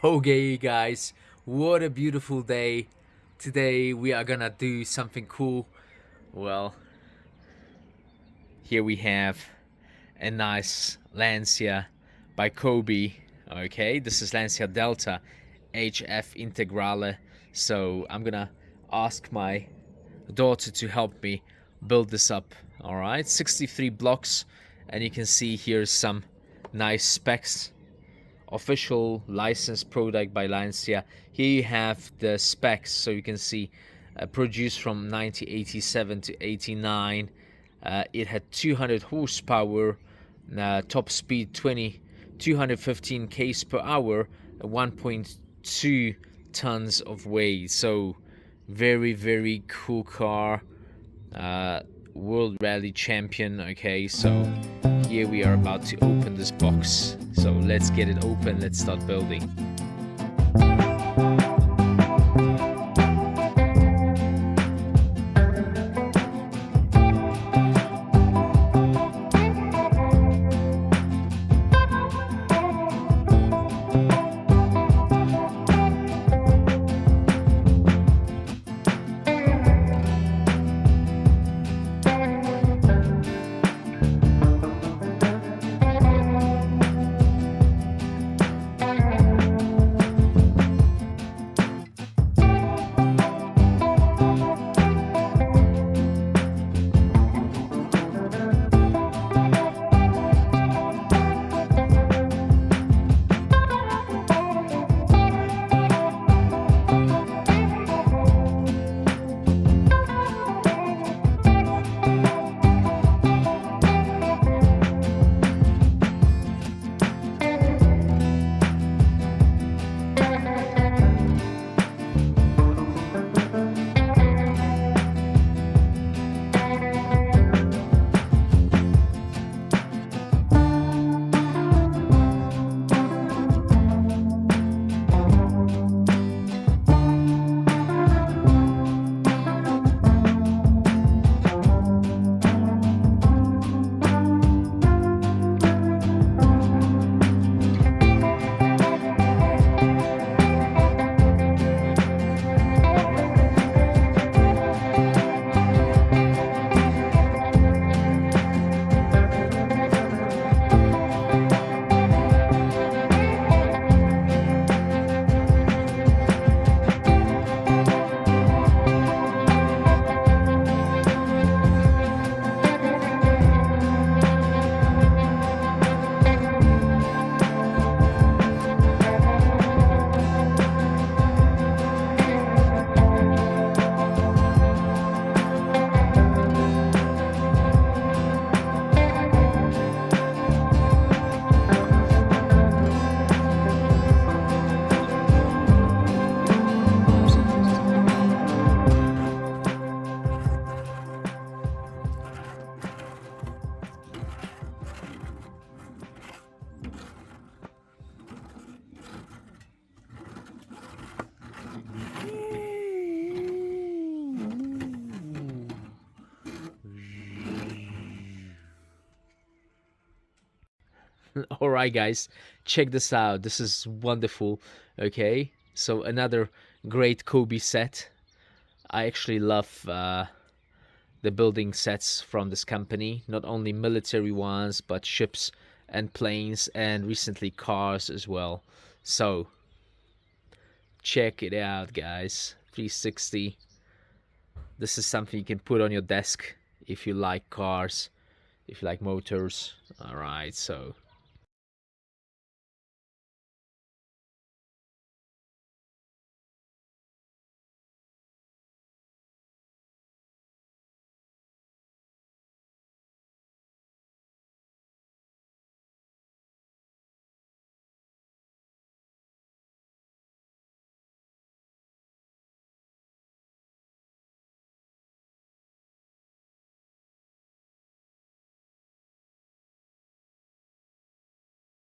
Okay, guys, what a beautiful day. Today we are gonna do something cool. Well, here we have a nice Lancia by COBI. Okay, this is Lancia Delta HF Integrale. So I'm gonna ask my daughter to help me build this up. All right, 63 blocks, and you can see here's some nice specs. Official licensed product by Lancia. Here you have the specs, so you can see produced from 1987 to 89. It had 200 horsepower, top speed 215 k's per hour, 1.2 tons of weight. So very cool car. World Rally champion. Okay, so here we are about to open this box, so let's get it open, let's start building. All right, guys, check this out. This is wonderful. Okay, so another great COBI set. I actually love the building sets from this company, not only military ones but ships and planes, and recently cars as well. So check it out, guys. 360. This is something you can put on your desk if you like cars, if you like motors. All right, so